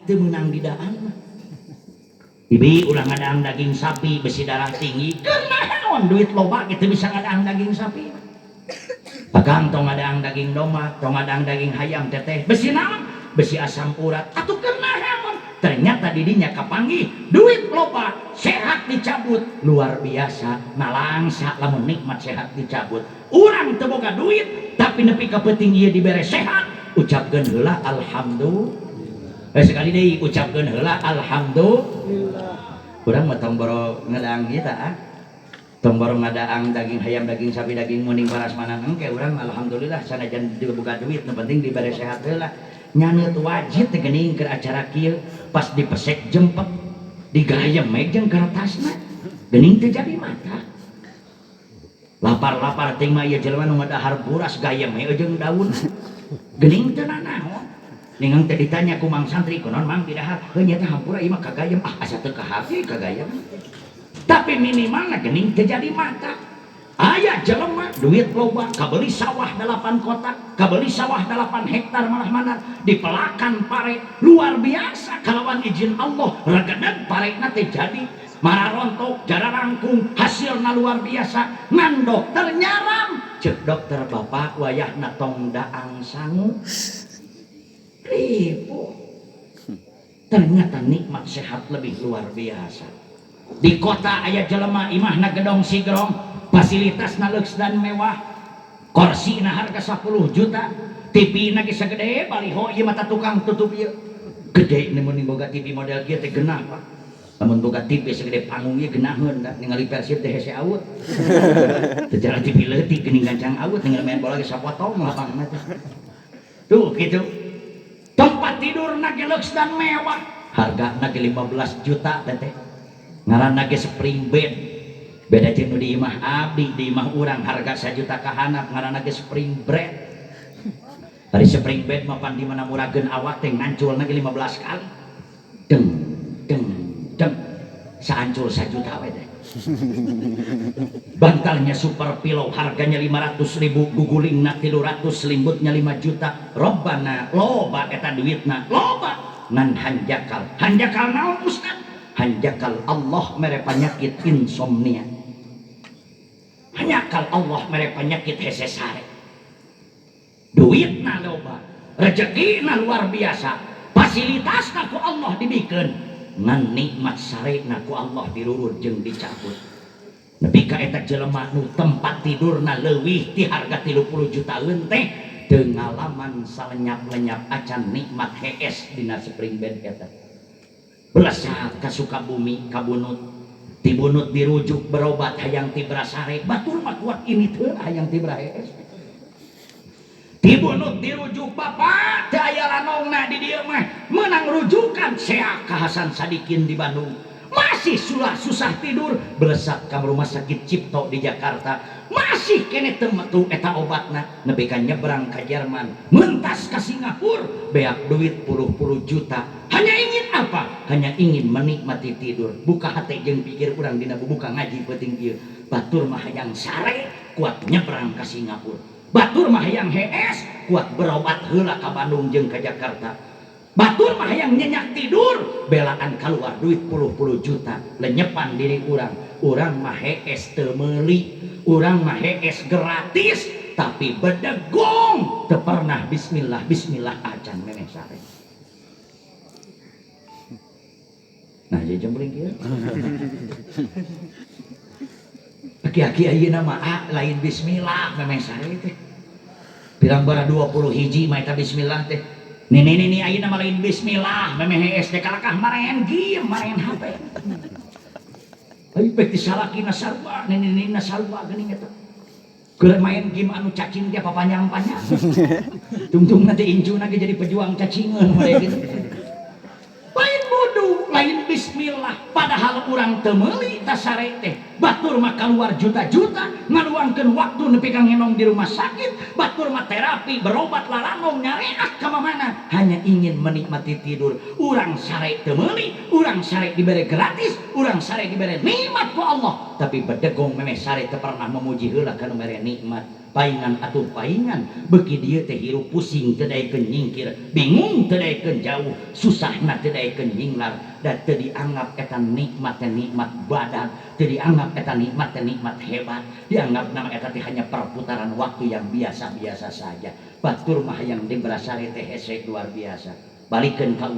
teu meunang di daan mah. Ibi ulah ngadaang daging sapi besi darah tinggi kenaon duit loba kitu bisa ngadaang daging sapi. Pakang tong ngadaang daging domba, tong ngadaang daging hayam teteh besi naon? Besi asam urat atuh kenaon? Ternyata didinya kapanggih duit loba sehat dicabut luar biasa nalangsa lamun nikmat sehat dicabut. Urang teu boga duit tapi nepi ka peuting ieu dibere sehat ucapkeun heula alhamdulillah. Sekali deui ucapkeun heula alhamdulillah. Urang mah tong boro ngadaang ieu tah. Tong boro ngadaang daging hayam daging sapi daging muning paras manang engke urang alhamdulillah sanajan juga boga duit nu penting dibere sehat heula. Nyaneut wajib teh geuning keur acara kieu pas dipesek jempek digayem jeung kertasna geuning teh jadi mata. Lapar-lapar ting mah ieu jelema nu ngadahar buras gayem jeung daun geuning teu nanaon. Ningang teh ditanya ku mang santri kunaon mang didahar heuh nya teh hampura ieu mah kagayem asa teu kahapsi kagayem. Tapi minimalna geuning teh jadi mata. Aya jelema duit loba kabeli sawah 8 kotak, kabeli sawah 8 hektar malah mana dipelakan pare luar biasa kalawan izin Allah regedeug parena teh jadi mararontok jara rangkung hasilna luar biasa ngan dokter nyaram ceuk dokter bapak wayahna tong daang sangu ribu. Ternyata nikmat sehat lebih luar biasa. Di kota aya jelema imahna gedong sigrong fasilitasna leuks dan mewah korsina harga 10 juta TV na ge sagede baliho ieu mah tukang tutup ieu gede mun boga TV model kieu teh genah Pak. Lamun boga TV sagede panggung ieu genaheun da ningali Persib teh hese aut. Teu jalan TV leutik geuning gancang aut ningali main bola ge sapotong lapangna teh. Tuh kitu. Tempat tidurna ge leuks dan mewah hargana ge 15 juta teh. Ngaranna ge spring bed. Beda jeung di imah abdi di imah urang harga 1 juta ka handap ngaranna ge spring bed. Dari spring bed mah pan di mana murageun awak teh nganculna ge 15 kali. Deng deng deng. Saancul 1 juta we teh. Bantalnya super pillow harganya 500.000, gugulingna 300, selimutnya 5 juta. Robbana loba eta duitna loba. Ngan hanjakal. Hanjakal naon Ustaz? Hanjakal Allah mere penyakit insomnia. Hanjakal Allah mere penyakit hese sare. Duitna loba, rezekina luar biasa, fasilitasna ku Allah dibikeun, ngan nikmat sarena ku Allah dirurut jeung dicabut. Nepi ka eta jelema nu tempat tidurna leuwih ti harga 30 jutaan teh teu ngalaman salenyap-lenyap acan nikmat hees dina spring bed eta. Belasat ka Sukabumi ka Bunut, ti Bunut dirujuk berobat hayang ti Brasare, batur mah kuat ini teu hayang ti Brahees. Ti Bunut dirujuk bapak teu aya lanongna di dieu mah meunang rujukan Seak ka Hasan Sadikin di Bandung. Masih susah tidur belesat ka rumah sakit Cipto di Jakarta, masih kene teu metu eta obatna, nepi ka nyebrang ka Jerman, mentas ka Singapura, beak duit puluh-puluh juta. Hanya ingin apa? Hanya ingin menikmati tidur. Buka hati jeung pikir urang dina buka ngaji penting ieu. Batur mah hayang sare kuat nyebrang ka Singapura. Batur mah hayang hees kuat berobat heula ka Bandung jeung ka Jakarta. Batur mah hayang nyenyak tidur belaan keluar duit puluh-puluh juta lenyepan diri urang. Urang mah hees teu meuli, urang mah hees gratis tapi bedegong teu pernah bismillah bismillah acan memeh sare. Nah jadi jembling kieu. Aki-aki ayeuna mah lain bismillah memeh sare teh. Pirang bara 20 hiji mah eta bismillah teh. Nih ayeuna mah lain bismillah memeh hees teh kalakah marean game marean HP. Ai pek disalakina sarua nih sarua geuning eta. Keur main game anu cacing teh papanjang-panjang. Tungtung nanti injuna ge jadi pejuang cacingeun mah gitu. Lain bodoh, lain bismillah, padahal urang teu meuli ta sare teh. Batur mah keluar juta-juta ngaluangkeun waktu nepi ka ngenong di rumah sakit, batur mah terapi, berobat lalanong nyareak ka mana, hanya ingin menikmati tidur. Urang sare teu meuli, urang sare dibere gratis, urang sare dibere nikmat ku Allah, tapi bedegong memeh sare teu pernah memuji heula kana mere nikmat. paingan atuh paingan beki dieu teh hirup pusing teu daekeun nyingkir bingung teu daekeun jauh susahna teu daekeun nyinglar da teu dianggap eta nikmat teh nikmat badan teu dianggap eta nikmat teh nikmat hebat dianggap nama eta teh hanya perputaran waktu yang biasa-biasa saja batur mah yang diberasari teh hese luar biasa balikeun ka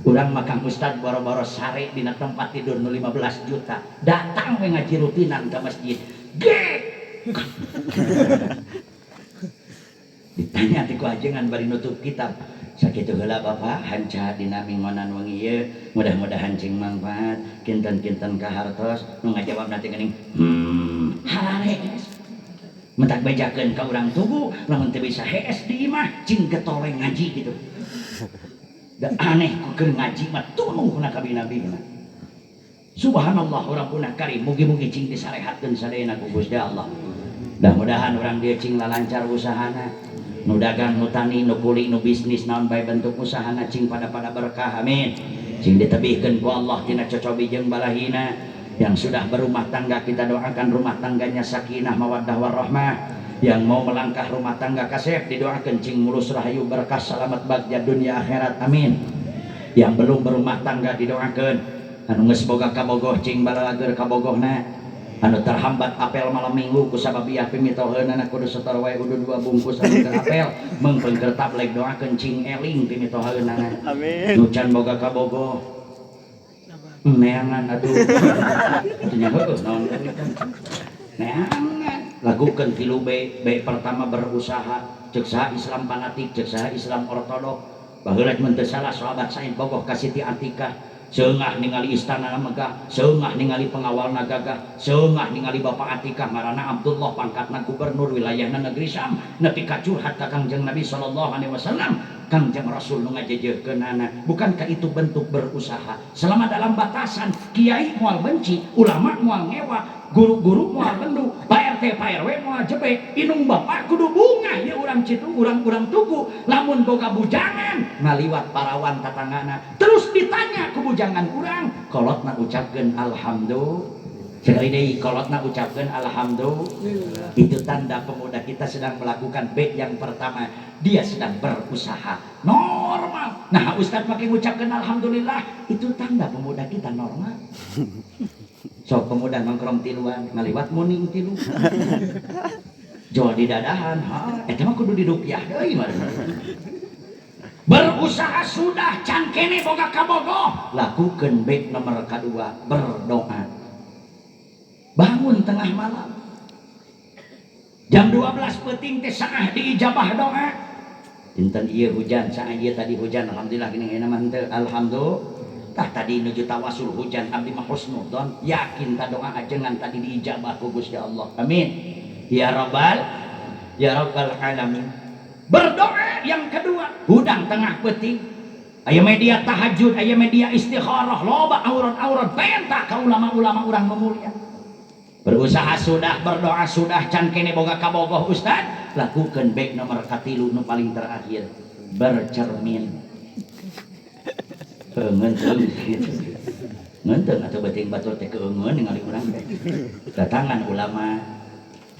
urang mah Kang Ustad boro-boro sare dina tempat tidur nu 15 juta datang we ngaji rutinan ka masjid ge ditanya ti ku ajengan bari nutup kitab sakitu heula Bapak hanca dina mingonan wengi ieu mudah-mudahan cing mangfaat kinten-kinten kahartos nu ngajawab nanti geuning harares mentak bejakeun ka urang tugu lamun teu bisa hees di imah cing getoleng ngaji gitu da aneh ku keur ngaji mah tuluhna ka bina-bina subhanallah rabbuna karim mugi-mugi cing disarehatkeun sadayana ku Gusti Allah mudah-mudahan orang dia cing lancar usahana nu dagang nu tani nu kuli nu bisnis naon bae bentuk usahana cing pada berkah amin cing ditebihkeun ku Allah tina cocobi jeung balahina yang sudah berumah tangga kita doakan rumah tangganya sakinah mawaddah warahmah yang mau melangkah rumah tangga kasep didoakan cing mulus rahayu berkah selamat bagja dunia akhirat amin yang belum berumah tangga didoakan anu geus boga kabogoh cing balalager kabogohna anu terhambat apel malam minggu ku sababiah pimitoheunana kudu setor wae kudu 2 bungkus anu apel meungpeung keur tablek doakeun cing eling pimitoheunana amin nu can boga kabogoh neangan atuh atunya heueuh naon neangan lagukeun tilu B pertama berusaha ceuk saha Islam fanatik ceuk saha Islam ortodok baheula mun teu salah sahabat sain bogoh ka Siti Atikah seungah ningali istana megah seungah ningali pengawalna gagah seungah ningali Bapak Atikah ngaranna Abdullah pangkatna gubernur wilayahna negeri Syam nepi ka curhat ka Kangjeng Nabi sallallahu alaihi wasallam Kangjeng Rasul nu ngajejeukeunana bukankah itu bentuk berusaha selama dalam batasan kiai moal benci ulama moal ngewa guru-guru moal bendu Pak RT Pak RW moal jebe inung bapak kudu bungah ya urang citu urang-urang tugu lamun boga bujangan ngaliwat parawan tatanggana terus ditanya ku bujangan urang kolotna ucapkeun alhamdulillah sekali deui kolotna ucapkeun alhamdulillah itu tanda pemuda kita sedang melakukan B yang pertama dia sedang berusaha normal nah Ustaz makin ucapkeun alhamdulillah itu tanda pemuda kita normal sok pemuda nongkrong tiluan ngaliwat muning tilu jual di dadahan eta mah kudu di rupiah deui mah berusaha sudah can kene boga kabogoh lakukeun B nomor kedua berdoa bangun tengah malam jam 12 peuting teh saah diijabah doa dinten ieu hujan saah ieu tadi hujan alhamdulillah gini euna mah henteu alhamdulillah tah tadi nuju tawasul hujan abdi mah husnudzon yakin ta doa ajengan tadi diijabah ku Gusti Allah amin ya rabbal alamin berdoa yang kedua hudang tengah peuting aya media tahajud aya media istikharah loba aurat-aurat penta ka ulama-ulama urang mulia berusaha sudah berdoa sudah can kene boga kabogoh Ustad lakukeun baik nomor katilu nu paling terakhir bercermin ngeunteung atuh beuting batur teh keungeun ningali urang datangan ulama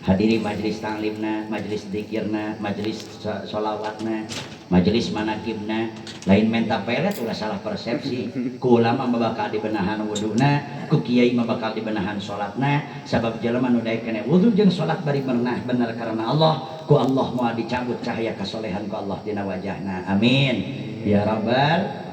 hadiri majelis taklimna majelis dzikirna majelis sholawatna majelis manakibna lain menta pelet ulah salah persepsi ku ulama mah bakal dibenahan wuduna ku kiai mah bakal dibenahan salatna sabab jelema nu daek kene wudu jeung salat bari beunah bener karena Allah ku Allah moal dicabut cahaya kasolehan ku Allah dina wajahna amin ya rabbal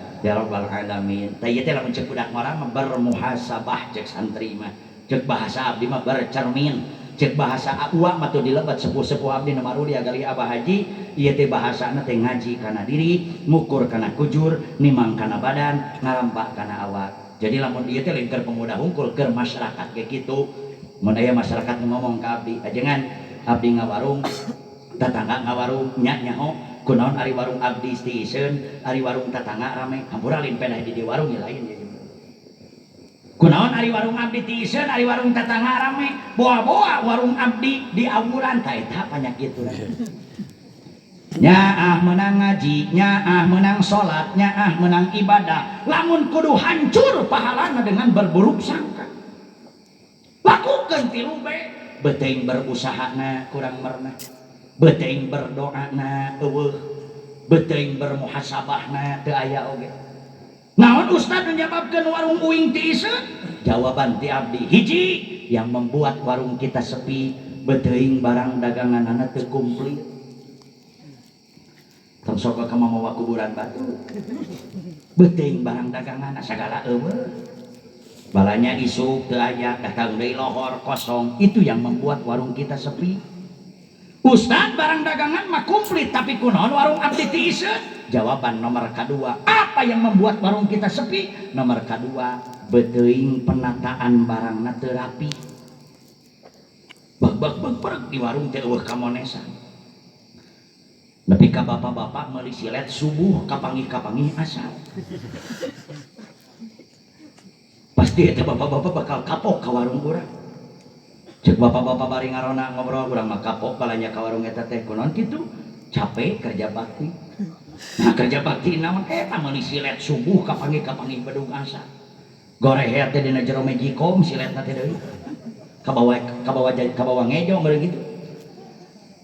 alamin tah ieu teh lamun ceuk budak ngorang mah bermuhasabah ceuk santri mah ceuk bahasa abdi mah bercermin cek bahasa uang mah tuh dilebat sepuh-sepuh abdi nu marudi agali Abah Haji ieu teh bahasana teh ngaji kana diri ngukur kana kujur nimang kana badan ngarampak kana awak jadi lamun ieu teh lain keur pemuda hungkul keur masyarakat kayak kitu mun aya masyarakat ngomong ka abdi ajengan abdi ngawarung tatangga ngawarung nya nyaho kunaon ari warung abdi stisen ari warung tatangga rame hampura lain penah di warung ya lain ya kunaon ari warung abdi tisen ari warung tatangga rame boa-boa warung abdi di awuran ka eta panyakit urang nyaah menang ngaji nyaah menang salat nyaah menang ibadah lamun kudu hancur pahalana dengan berburuk sangka lakukeun tilu bae Beuteung berusahana kurang merna, beuteung berdoana eueuh, beuteung bermuhasabahna teu aya oge. Naon Ustad menyebabkan warung uing ti iseut? Jawaban ti abdi hiji yang membuat warung kita sepi, beuteung barang daganganna teu komplit. Tong sok ka mamawa kuburan batu. Beuteung barang daganganna sagala eueuh. Balanya isuk teu aya, datang deui lohor kosong, itu yang membuat warung kita sepi. Ustad barang dagangan mah komplit tapi kunaon warung abdi ti iseut? Jawaban nomor kedua, apa yang membuat warung kita sepi? Nomor kedua, beuteung penataan barangna teu rapi. Bag di warung teh eueuh kamonesan. Nepi ka bapak-bapak meuli silet subuh kapangih-kapangih asar. Pasti eta bapak-bapak bakal kapok ka warung urang. Cek bapak-bapak bari ngarona ngobrol urang mah kapok balanya ka warung eta teh kunaon kitu? Capek kerja bakti. Nah kerja bakti naon eta meuli silet subuh kapangih-kapangih bedug asar. Gorehe teh dina jero mejikom siletna teh deui. Kabawa ngejo meureun kitu.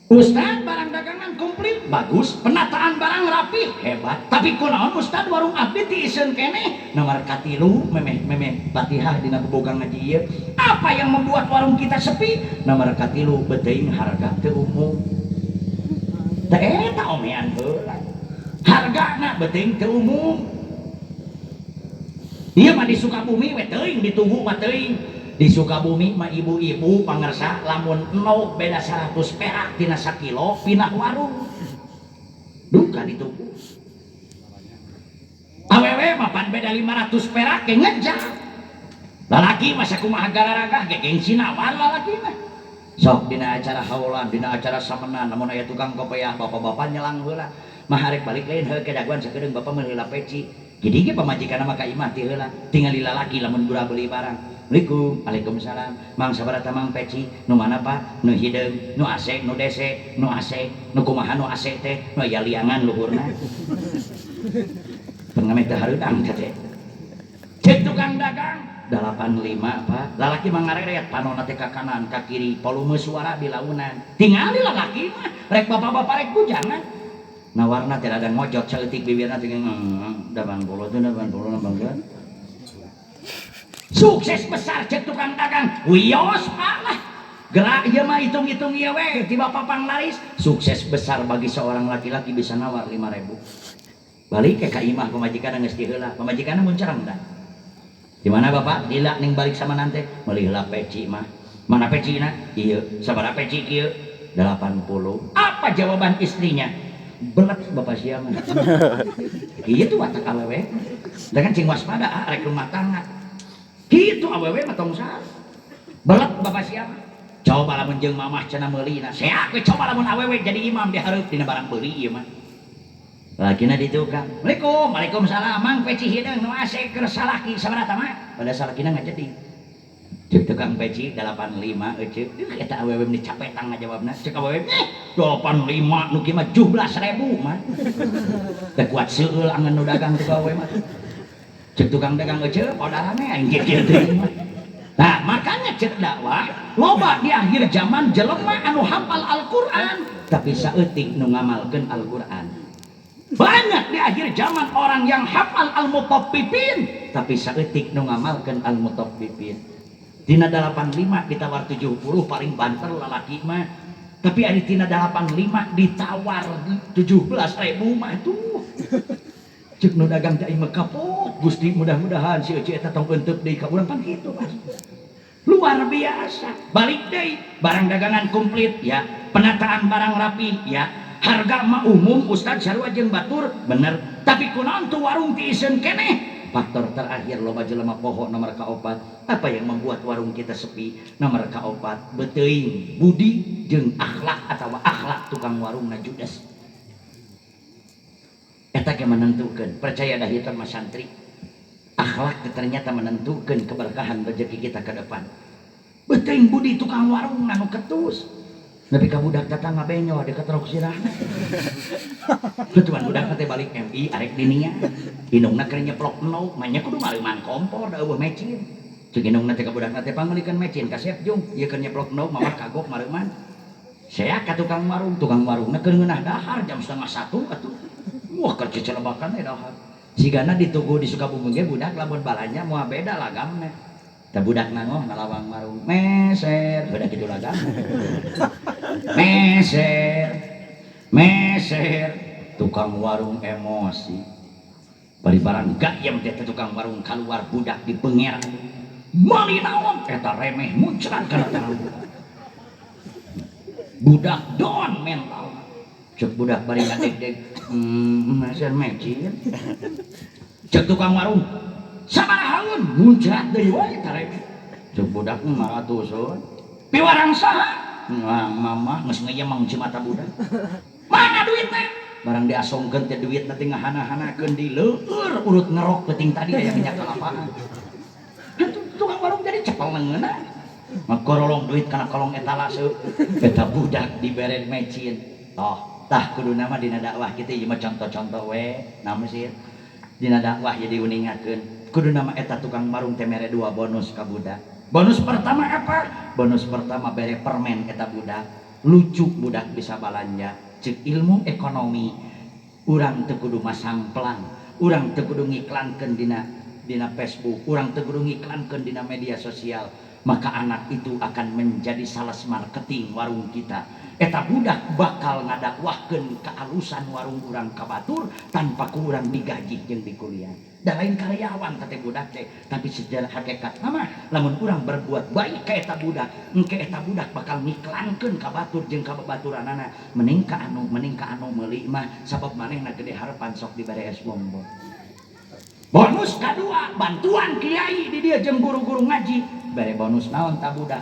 Ustad barang dagangan komplit bagus, penataan barang rapi hebat, tapi kunaon Ustad warung abdi ti iseun keneh? Nomor katilu memeh Fatihah dina bobogang ngaji ieu. Apa yang membuat warung kita sepi? Nomor katilu beuteung harga teu umum. Teh eta omean heula. Hargana beuteung teu umum. Ieu mah di Sukabumi we teuing ditugu mah teuing. Di Sukabumi mah ibu-ibu pangersa lamun eno beda 100 perak tina sakilo pindah warung. Duka ditugu. Awewe mah pan beda 500 perak ge ngejar. Lalaki mah sakumaha gararagah ge gengsi nawan lalaki mah. Sok dina acara haulan, dina acara samenan lamun aya tukang kopiah bapak-bapak nyelang heula. Mah harek balik lain heuh ke daguan sakedeung bapak meuli heula peci. Gidi ge pamajikanna mah ka imah ti heula, tingali lalaki lamun gura beuli barang. Assalamualaikum, waalaikumsalam. Mang sabaraha mang peci? Nu mana Pak? Nu hideung, nu AC, nu DC, nu AC, nu kumaha nu AC teh? Nu aya liangan luhurna. Pengamet teh hareudang teh. Cek tukang dagang 85 Pak. Lalaki mah ngareret panonna teh ka kanan, ka kiri, volume suara di launan. Tingali lalaki mah, rek bapak-bapak rek bujangan. Nawarna teh ada ngojot saeutik bibirna teh 80 tuh 80 bangga. Sukses besar cek tukang dagang wios Pak lah gerak ieu mah hitung-hitung ieu we ti bapak panglaris. Sukses besar bagi seorang laki-laki bisa nawar 5.000 balik ke ka imah pamajikanna geus diheula. Pamajikanna mun carang da di mana bapak dila ning balik sama nante meuli heula peci mah. Mana pecina? Ieu. Sabaraha peci kieu? 80. Apa jawaban istrinya? Belet bapak sia mah. Ieu tuh watak awewe dengan cing waspada rek rumah tangga gitu awewe mah tong sar belet bapak siapa coba lamun jeung mamah cenah meulina seak we coba lamun awewe jadi imam di hareup dina barang beuli ieu mah lakina di tukang Assalamualaikum waalaikumsalam mang peci hideung nu ase keur salaki sabaraha mah pada salakina ngajadi cek tukang peci 85 ceuk eta awewe meni capetang ngajawabna cek awewe 85 nu kieu mah 17.000 mah teh kuat seueul angan nu dagang teh awewe mah cek tukang dagang ece odarane aing kieu teh. Nah, makanya cek dakwah loba di akhir zaman jelema anu hafal Al-Qur'an tapi saeutik nu ngamalkeun Al-Qur'an. Banyak di akhir zaman orang yang hafal Al-Mutaffifin tapi saeutik nu ngamalkeun Al-Mutaffifin. Dina 85 ditawar 70 paling banter lalaki mah. Tapi ari tina 85 ditawar 17.000 mah tuh. Cek nu dagang teh mah kapok Gusti mudah-mudahan si ece eta tong eunteup deui ka urang pan kitu Mas. Luar biasa. Balik deui barang dagangan komplit ya, penataan barang rapi ya, harga mah umum Ustaz sarua jeung batur bener. Tapi kunaon tuh warung ti iseun keneh? Faktor terakhir loba jelema poho nomor kaopat. Apa yang membuat warung kita sepi? Nomor kaopat beuteung budi jeung akhlak atawa akhlak tukang warungna judes. Eta ge menentukeun percaya dah hitam mas santri akhlak ternyata menentukan keberkahan rezeki kita ke depan. Beuteung budi tukang warung anu ketus nepi ka budak tetangga benyo dekat rok sirahna ketuan budak teh balik MI arek dinia hidungna keur nyeplok eno manya kudu maleuman kompor da eueuh mecin Cek indung nanti ke budak nanti panggilkan mecin kasep jung iya kan nyeplok no mama kagok mareman saya ke tukang warung nak ngeunah dahar jam 12:30 atuh wah kerja celebakan dahar sigana ditugu di Sukabumi ge budak lamun balanya moal beda lagamna teh budak nangoh ngalawang warung meser beda kitu lagamna meser tukang warung emosi bari barang gayem teh tukang warung keluar budak dipenger mali naon eta remeh muncrat kana tangan budak don mental cek budak bari ngadeg-deg meser mecin cek tukang warung sabarahaeun muncrat deui wae eta remeh cek budak 500 piwarang saha mama geus ngeyemeng cimata budak mana duit teh barang diasongkeun teh duit nanti ngahana-hanakeun di leueur urut ngerok penting tadi aya minyak kelapaan tukang warung jadi cepel nengeuna makorolong duit kana kolong etalase eta budak dibere mecin tah kudu nama dina dakwah kitu ieu mah contoh-contoh we namun sih dina dakwah jadi uningakeun kudu nama eta tukang warung teh mere 2 bonus ka budak bonus pertama apa bonus pertama bere permen eta budak lucu budak bisa balanja cek ilmu ekonomi urang teu kudu masang pelang urang teu kudu ngiklankeun dina Facebook, urang teu kudu ngiklankeun dina media sosial, maka anak itu akan menjadi sales marketing warung kita. Eta budak bakal ngadakwahkeun kealusan warung urang ka batur tanpa ku urang digaji jeung dikuliah. Da lain karyawan teh budak teh, tapi sejarah hakikat mah lamun urang berbuat baik ka eta budak, engke eta budak bakal ngiklankeun ka batur jeung ka babaturanana, mending ka anu meuli mah sabab manehna gede harapan sok dibere es bonbon. Bonus kedua bantuan kiai di dia jeung guru-guru ngaji bere bonus naon ta budak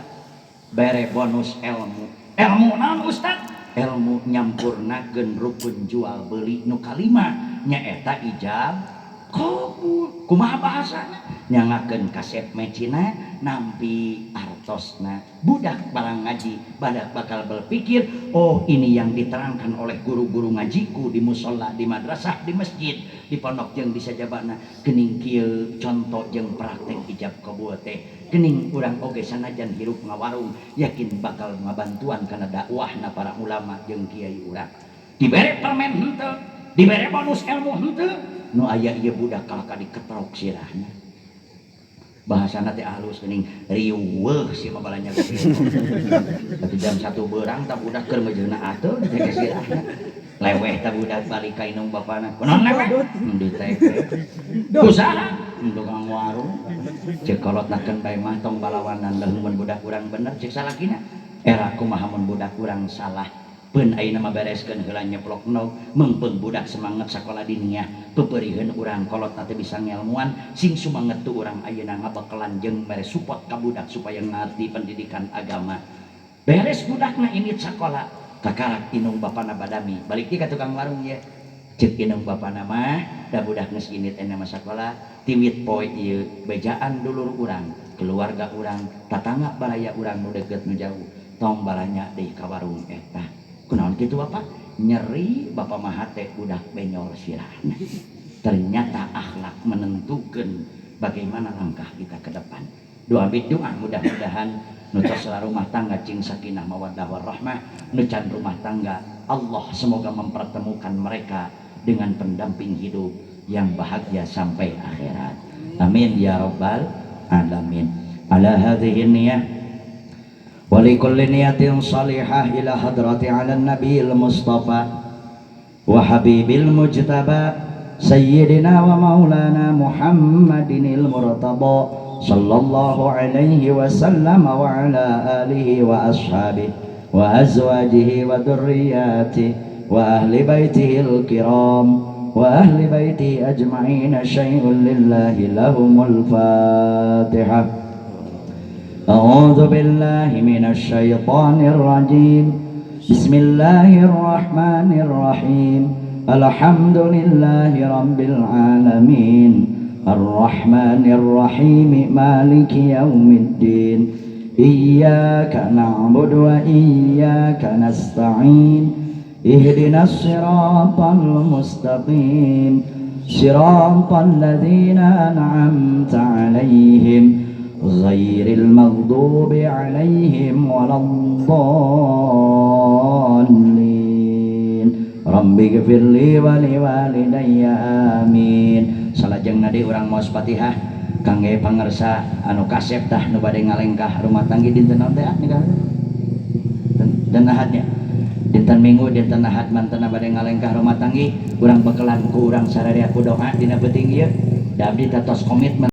bere bonus ilmu naon ustad ilmu nyampurnakeun rukun jual beli nu kalima nyaeta ijab qabul kumaha bahasana nyangakeun kasep mecina nampi artosna budak barang ngaji badak bakal berpikir oh ini yang diterangkan oleh guru-guru ngajiku di musola di madrasah di masjid di pondok jeung di sajabana geuning kieu contoh jeung praktek ijab qabul teh geuning urang oge sanajan hirup ngawarung yakin bakal ngabantuan kana dakwahna para ulama jeung kiai urang dibere permen henteu dibere bonus ilmu henteu nu aya ieu budak kalaka diketrok sirahna bahasana teh halus geuning riweuh si mabalanya tapi jam 1 beurang tah budak keur mejeuna atuh teh sirahna leweh tah budak balik ka indung bapana kunaon leweh di TP usaha tukang warung cek kolotnakeun bae mah tong balawanan da mun budak urang bener cek salakina era kumaha mun budak urang salah pun ayeuna mah bereskeun heula nyeplok nog mengpeung budak semangat sakola diniyah peupeurieun urang kolot teh bisa ngelmuan sing sumanget tu urang ayeuna ngabekelan jeung mere support ka budak supaya ngarti pendidikan agama beres budakna ini sakola kakarak inung bapana badami balik ka tukang warung ya cek inung bapana mah da budak geus init ena mah sakola tiwit poe ieu bejaan dulur urang keluarga urang tatangga balaya urang nu deukeut nu jauh tong balanya deui ka warung eta kunaon kitu bapak nyeri bapak mah teh budak benyol sirahna ternyata akhlak menentukan bagaimana langkah kita ke depan doa doa mudah-mudahan nu tos rumah tangga cing sakinah mawaddah warahmah nu can rumah tangga Allah semoga mempertemukan mereka dengan pendamping hidup yang bahagia sampai akhirat amin ya rabbal alamin ala hadhihi niyah ولكل نية صالحة إلى حضرة على النبي المصطفى وحبيب المجتبى سيدنا ومولانا محمد المرتضى صلى الله عليه وسلم وعلى آله وأصحابه وأزواجه وذرياته وأهل بيته الكرام وأهل بيته أجمعين شيء لله لهم الفاتحة أعوذ بالله من الشيطان الرجيم بسم الله الرحمن الرحيم الحمد لله رب العالمين الرحمن الرحيم مالك يوم الدين إياك نعبد وإياك نستعين اهدنا الصراط المستقيم صراط الذين أنعمت عليهم ghairil maghdubi 'alaihim waladdallin. Rabbi ghfirli wa liwalidayya amin. Salajengna deui urang maos Fatihah kangge pangersa anu kasep tah nu bade ngalengkah rumah tangga dinten naon teh dan ahadnya dinten Minggu dinten Ahad mantena bade ngalengkah rumah tangga urang bekelan ku urang sararea ku doa dina beuting ieu da abdi tos komitmen